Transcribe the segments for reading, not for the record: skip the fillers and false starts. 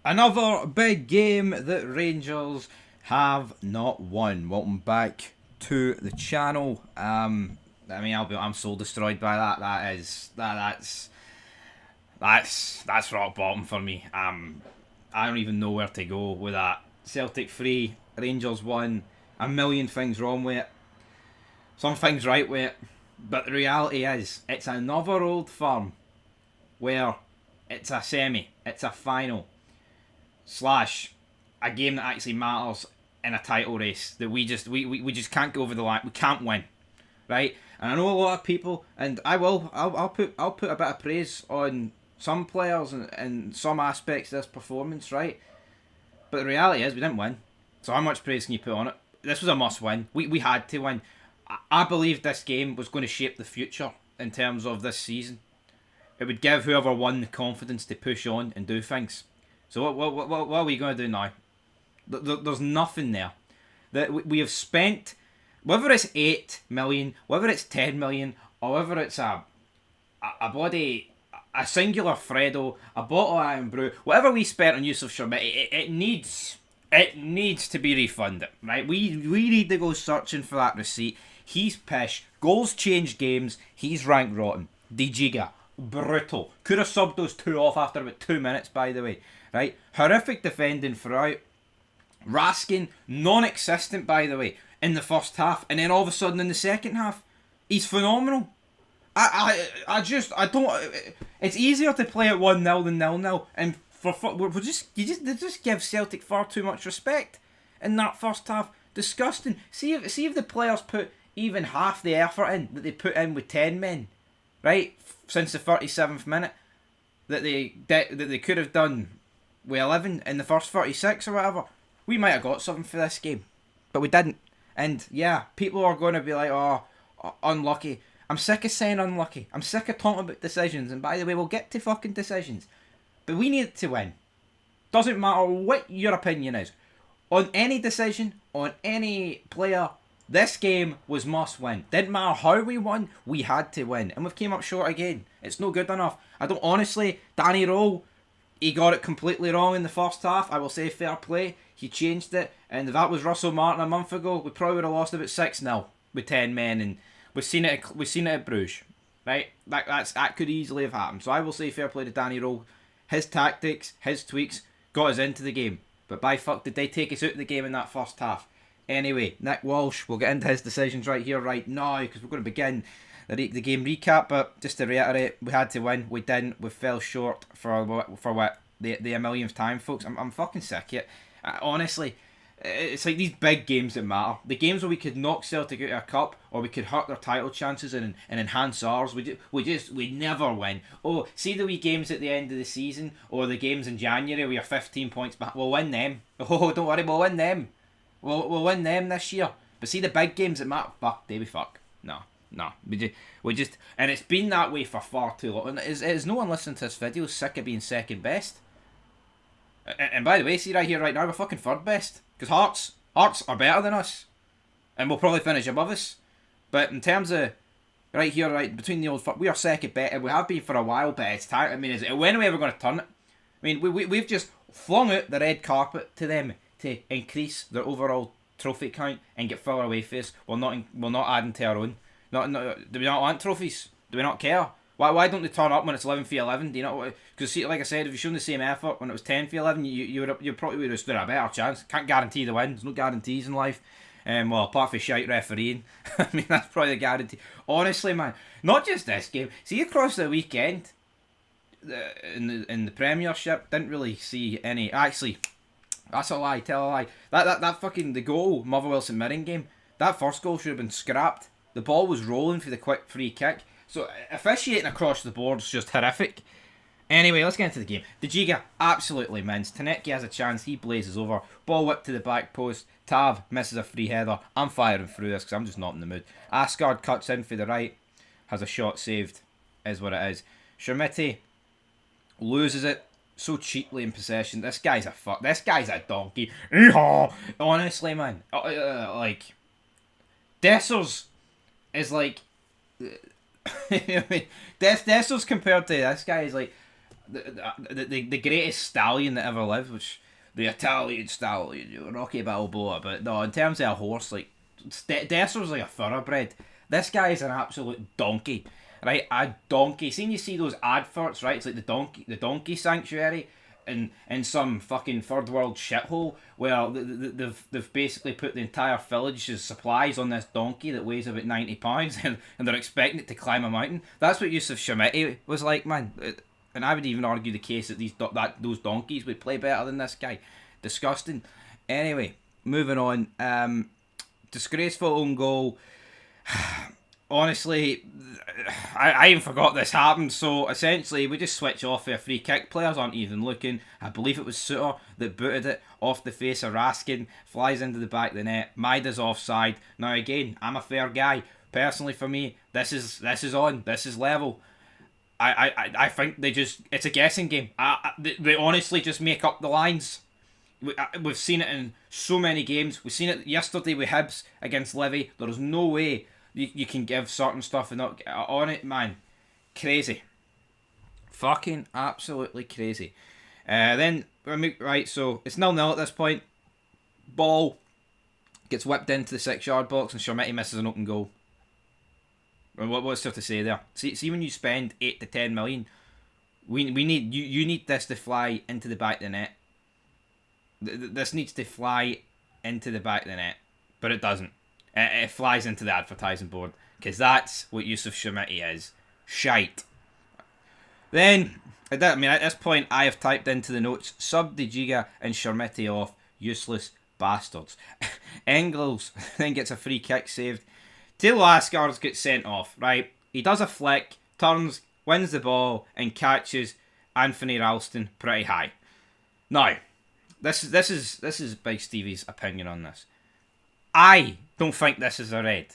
Another big game that Rangers have not won. Welcome back to the channel. I'm soul destroyed by that. That's rock bottom for me. I don't even know where to go with that. Celtic 3, Rangers 1. A million things wrong with it. Some things right with it. But the reality is, it's another old firm where it's a semi, it's a final, slash a game that actually matters in a title race that we just can't go over the line. We can't win, right? And I know a lot of people, and I'll put a bit of praise on some players and some aspects of this performance, right? But the reality is we didn't win. So how much praise can you put on it? This was a must win. We had to win. I believed this game was going to shape the future in terms of this season. It would give whoever won the confidence to push on and do things. So what are we going to do now? There's nothing there. That we have spent, whether it's 8 million, whether it's 10 million, or whether it's a singular Fredo, a bottle of Iron Brew, whatever we spent on Yusuf Sherman, it needs to be refunded, right? We need to go searching for that receipt. He's pish. Goals change games. He's rank rotten. Dijiga, brutal. Could have subbed those two off after about 2 minutes, by the way. Right? Horrific defending throughout. Raskin, non-existent, by the way, in the first half. And then all of a sudden in the second half, he's phenomenal. I don't... It's easier to play at 1-0 than 0-0. And they just give Celtic far too much respect in that first half. Disgusting. See if the players put even half the effort in that they put in with 10 men, right, since the 37th minute, that they could have done with 11 in the first 36 or whatever, we might have got something for this game. But we didn't. And yeah, people are going to be like, oh, unlucky. I'm sick of saying unlucky. I'm sick of talking about decisions. And by the way, we'll get to fucking decisions. But we need to win. Doesn't matter what your opinion is. On any decision, on any player, this game was must win. Didn't matter how we won, we had to win. And we've came up short again. It's no good enough. Honestly, Danny Rowe, he got it completely wrong in the first half. I will say fair play. He changed it. And if that was Russell Martin a month ago, we probably would have lost about 6-0 with 10 men. And we've seen it at Bruges. Right? That could easily have happened. So I will say fair play to Danny Rowe. His tactics, his tweaks, got us into the game. But by fuck did they take us out of the game in that first half. Anyway, Nick Walsh, we'll get into his decisions right here, right now, because we're going to begin the game recap. But just to reiterate, we had to win. We didn't. We fell short for what? The millionth time, folks. I'm fucking sick of it. Honestly, it's like these big games that matter. The games where we could knock Celtic out of a cup, or we could hurt their title chances and enhance ours. We never win. Oh, see the wee games at the end of the season, or the games in January where you're 15 points back. We'll win them. Oh, don't worry, we'll win them. We'll win them this year. But see the big games that matter. Fuck, they be fuck. No. We just, and it's been that way for far too long. And is no one listening to this video sick of being second best? And by the way, see right here, right now, we're fucking third best. Because Hearts are better than us. And we'll probably finish above us. But in terms of, right here, right, between the old fuck, we are second best. And we have been for a while, but it's time. I mean, when are we ever going to turn it? I mean, we've just flung out the red carpet to them to increase their overall trophy count and get further away from us. We're not adding to our own. Do we not want trophies? Do we not care? Why don't they turn up when it's 11 for 11? Do you know? Because see, like I said, if you shown the same effort when it was 10 for 11, you probably would have stood a better chance. Can't guarantee the win. There's no guarantees in life. Well, apart from shite refereeing. I mean, that's probably the guarantee. Honestly, man, not just this game. See, across the weekend, in the Premiership, didn't really see any. Actually, that's a lie. Tell a lie. That fucking the goal, Motherwell St Mirren game. That first goal should have been scrapped. The ball was rolling for the quick free kick. So officiating across the board is just horrific. Anyway, let's get into the game. The Giga absolutely mints. Tanecki has a chance. He blazes over. Ball whipped to the back post. Tav misses a free header. I'm firing through this because I'm just not in the mood. Asgard cuts in for the right. Has a shot saved. Is what it is. Shermiti loses it so cheaply in possession. This guy's a fuck. This guy's a donkey. Honestly, man. Like, Dessers is like... I mean, Dessers compared to this guy is like the greatest stallion that ever lived, which the Italian stallion, Rocky Balboa. But no, in terms of a horse, like Desser's like a thoroughbred. This guy is an absolute donkey, right? A donkey. Seen you see those adverts, right? It's like the donkey sanctuary. In some fucking third world shithole where they've basically put the entire village's supplies on this donkey that weighs about 90 pounds and they're expecting it to climb a mountain. That's what Yusuf Shamiti was like, man. And I would even argue the case that those donkeys would play better than this guy. Disgusting. Anyway, moving on. Disgraceful own goal. Honestly, I even forgot this happened. So essentially, we just switch off for a free kick. Players aren't even looking. I believe it was Suter that booted it off the face of Raskin. Flies into the back of the net. Maida's offside. Now again, I'm a fair guy. Personally, for me, this is on. This is level. I think it's a guessing game. They honestly just make up the lines. We've seen it in so many games. We've seen it yesterday with Hibs against Livy. There is no way you can give certain stuff and not on it, man. Crazy. Fucking absolutely crazy. Then, right, so it's 0-0 at this point. Ball gets whipped into the 6-yard box and Shermiti misses an open goal. What's there to say there? See when you spend 8 to 10 million, we need you need this to fly into the back of the net. This needs to fly into the back of the net, but it doesn't. It flies into the advertising board because that's what Yusuf Shamiti is. Shite. Then, at this point, I have typed into the notes, sub De Giga and Shermiti off, useless bastards. Engels then gets a free kick saved. Taylor Asgard gets sent off, right? He does a flick, turns, wins the ball, and catches Anthony Ralston pretty high. Now, this is Big Stevie's opinion on this. I don't think this is a red,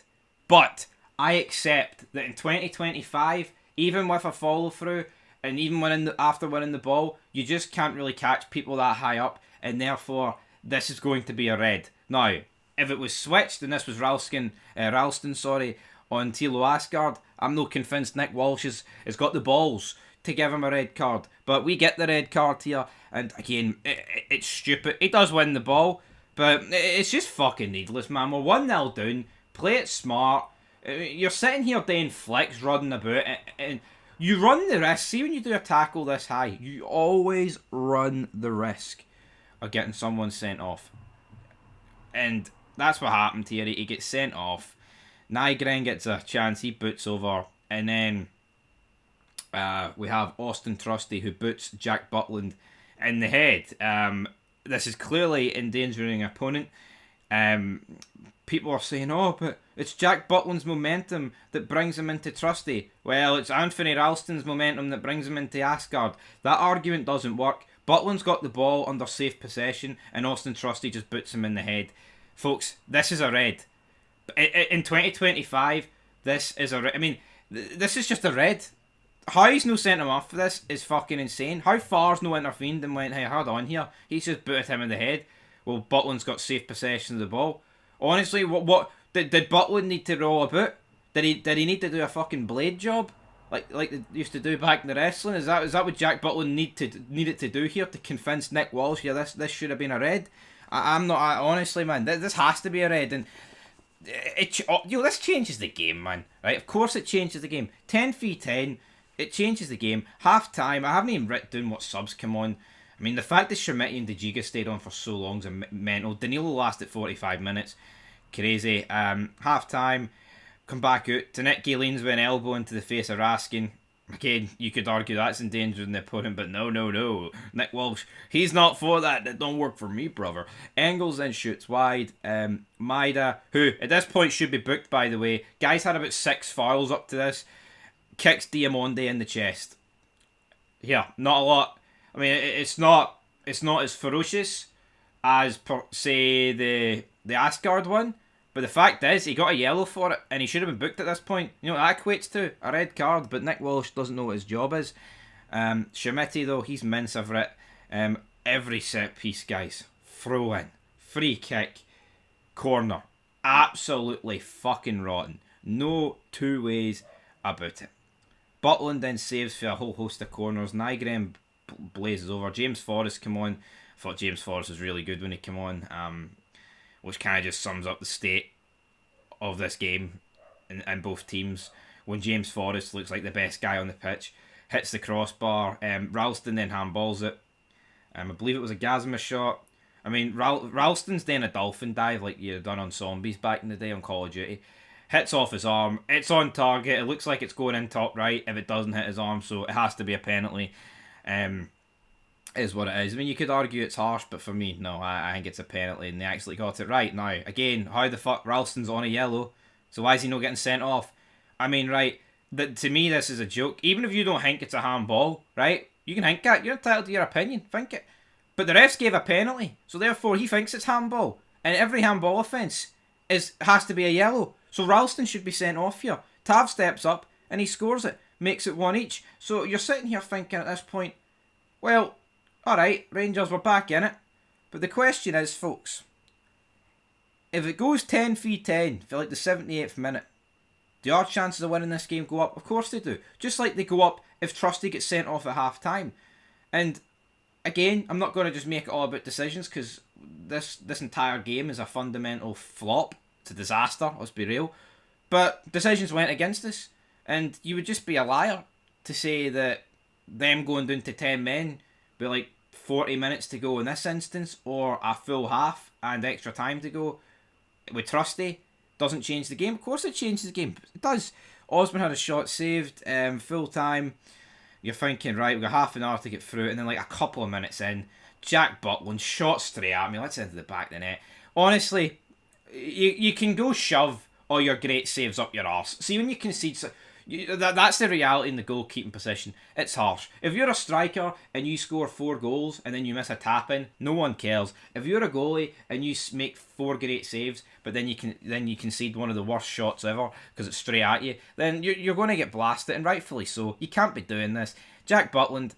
but I accept that in 2025, even with a follow through and even after winning the ball, you just can't really catch people that high up, and therefore this is going to be a red. Now, if it was switched and this was Ralston, on Tilo Asgard, I'm not convinced Nick Walsh has got the balls to give him a red card. But we get the red card here, and again, it's stupid. He does win the ball, but it's just fucking needless, man. We're 1-0 down. Play it smart. You're sitting here doing flicks, running about, and you run the risk. See, when you do a tackle this high, you always run the risk of getting someone sent off. And that's what happened here. He gets sent off. Nygren gets a chance. He boots over. And then we have Austin Trusty who boots Jack Butland in the head. This is clearly endangering an opponent. People are saying, oh, but it's Jack Butland's momentum that brings him into Trusty. Well, it's Anthony Ralston's momentum that brings him into Asgard. That argument doesn't work. Butland's got the ball under safe possession and Austin Trusty just boots him in the head. Folks, this is a red. In 2025, this is a red. I mean, this is just a red. How he's no sent him off for this is fucking insane. How far's no intervened and went, hey, hold on here. He's just booted him in the head. Well, Butland's got safe possession of the ball. Honestly, what did Butland need to roll about? Did he need to do a fucking blade job? Like they used to do back in the wrestling? Is that what Jack Butland needed to do here to convince Nick Walsh? Yeah, this should have been a red. I'm not. Honestly, man, this has to be a red, and this changes the game, man. Right? Of course, it changes the game. 10-3-10, it changes the game. Half time. I haven't even written down what subs come on. I mean, the fact that Shermiti and De Giga stayed on for so long is mental. Danilo lasted 45 minutes. Crazy. Half time. Come back out. Tanit leans with an elbow into the face of Raskin. Again, you could argue that's endangering the opponent, but no. Nick Walsh, he's not for that. That don't work for me, brother. Engels then shoots wide. Maida, who at this point should be booked, by the way. Guy's had about 6 fouls up to this. Kicks Diamonde in the chest. Yeah, not a lot. I mean, it's not as ferocious as, say, the Asgard one. But the fact is, he got a yellow for it, and he should have been booked at this point. You know what that equates to? A red card, but Nick Walsh doesn't know what his job is. Shermiti, though, he's mince of it. Every set piece, guys. Throw in. Free kick. Corner. Absolutely fucking rotten. No two ways about it. Butland then saves for a whole host of corners. Nygren blazes over. James Forrest come on. I thought James Forrest was really good when he came on, which kind of just sums up the state of this game in both teams. When James Forrest looks like the best guy on the pitch, hits the crossbar, Ralston then handballs it. I believe it was a Gazma shot. I mean, Ralston's doing a dolphin dive like you done on Zombies back in the day on Call of Duty. Hits off his arm. It's on target. It looks like it's going in top right if it doesn't hit his arm, so it has to be a penalty. Is what it is. I mean, you could argue it's harsh, but for me, no, I think it's a penalty, and they actually got it right. Now, again, how the fuck Ralston's on a yellow, so why is he not getting sent off? I mean, right, to me, this is a joke. Even if you don't think it's a handball, right, you can think it. You're entitled to your opinion. Think it. But the refs gave a penalty, so therefore he thinks it's handball. And every handball offence has to be a yellow. So Ralston should be sent off here. Tav steps up and he scores it. Makes it one each. So you're sitting here thinking at this point, well, alright, Rangers were back in it. But the question is, folks, if it goes 10-3-10 for like the 78th minute, do our chances of winning this game go up? Of course they do. Just like they go up if Trusty gets sent off at half time. And again, I'm not going to just make it all about decisions, because this entire game is a fundamental flop. It's a disaster, let's be real. But decisions went against us. And you would just be a liar to say that them going down to 10 men with like 40 minutes to go in this instance, or a full half and extra time to go with Trusty, doesn't change the game. Of course it changes the game. It does. Osman had a shot saved, full time. You're thinking, right, we've got half an hour to get through it, and then like a couple of minutes in, Jack Butland shot straight at me. Let's into the back of the net. Honestly, you can go shove all your great saves up your arse. See, when you concede, that's the reality in the goalkeeping position. It's harsh. If you're a striker and you score 4 goals and then you miss a tap-in, no one cares. If you're a goalie and you make 4 great saves, but then you concede one of the worst shots ever because it's straight at you, then you're going to get blasted, and rightfully so. You can't be doing this. Jack Butland,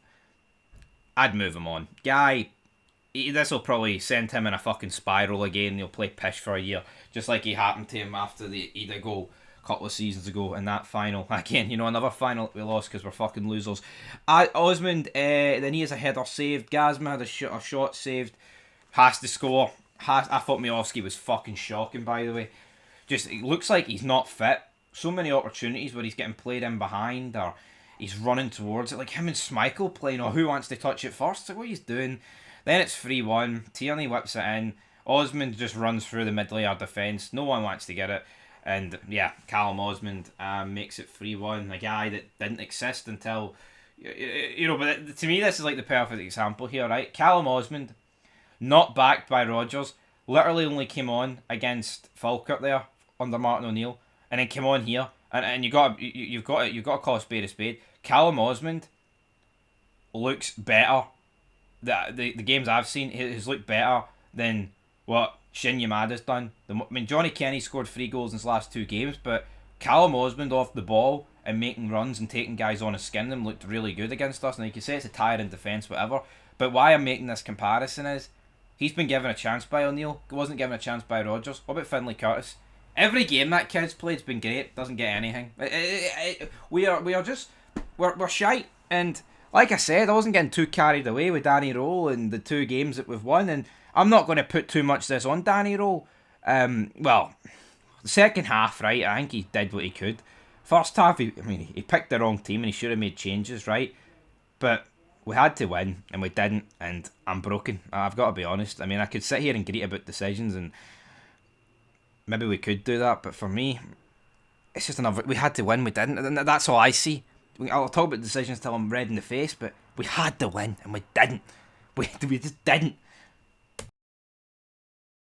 I'd move him on. Guy, this will probably send him in a fucking spiral again. He'll play pish for a year, just like he happened to him after the Ida goal a couple of seasons ago in that final. Again, another final that we lost because we're fucking losers. Osmond, then he has a header saved. Gazma had a shot saved. Has to score. I thought Miovski was fucking shocking, by the way. Just, it looks like he's not fit. So many opportunities where he's getting played in behind, or he's running towards it. Like him and Schmeichel playing, or who wants to touch it first? Like, what he's doing. Then it's 3-1. Tierney whips it in. Osmond just runs through the mid-layer defence. No one wants to get it. And yeah, Callum Osmond makes it 3-1. A guy that didn't exist until, but to me this is like the perfect example here, right? Callum Osmond, not backed by Rodgers, literally only came on against Falkirk there under Martin O'Neill, and then came on here, and you've got to call a spade a spade. Callum Osmond looks better. The games I've seen, he's looked better than what Shin Yamada's done. Johnny Kenny scored 3 goals in his last 2 games, but Callum Osmond off the ball and making runs and taking guys on his skin them looked really good against us. Now you can say it's a tiring defence, whatever, but why I'm making this comparison is he's been given a chance by O'Neill, wasn't given a chance by Rodgers. What about Finlay Curtis? Every game that kid's played's been great, doesn't get anything. We're shite, and like I said, I wasn't getting too carried away with Danny Rowe and the 2 games that we've won, and I'm not going to put too much of this on Danny Rowe. The second half, right, I think he did what he could. First half, he picked the wrong team and he should have made changes, right? But we had to win and we didn't, and I'm broken. I've got to be honest. I mean, I could sit here and greet about decisions, and maybe we could do that, but for me, it's just another. We had to win, we didn't, and that's all I see. I'll talk about decisions till I'm red in the face, but we had to win and we didn't. We just didn't.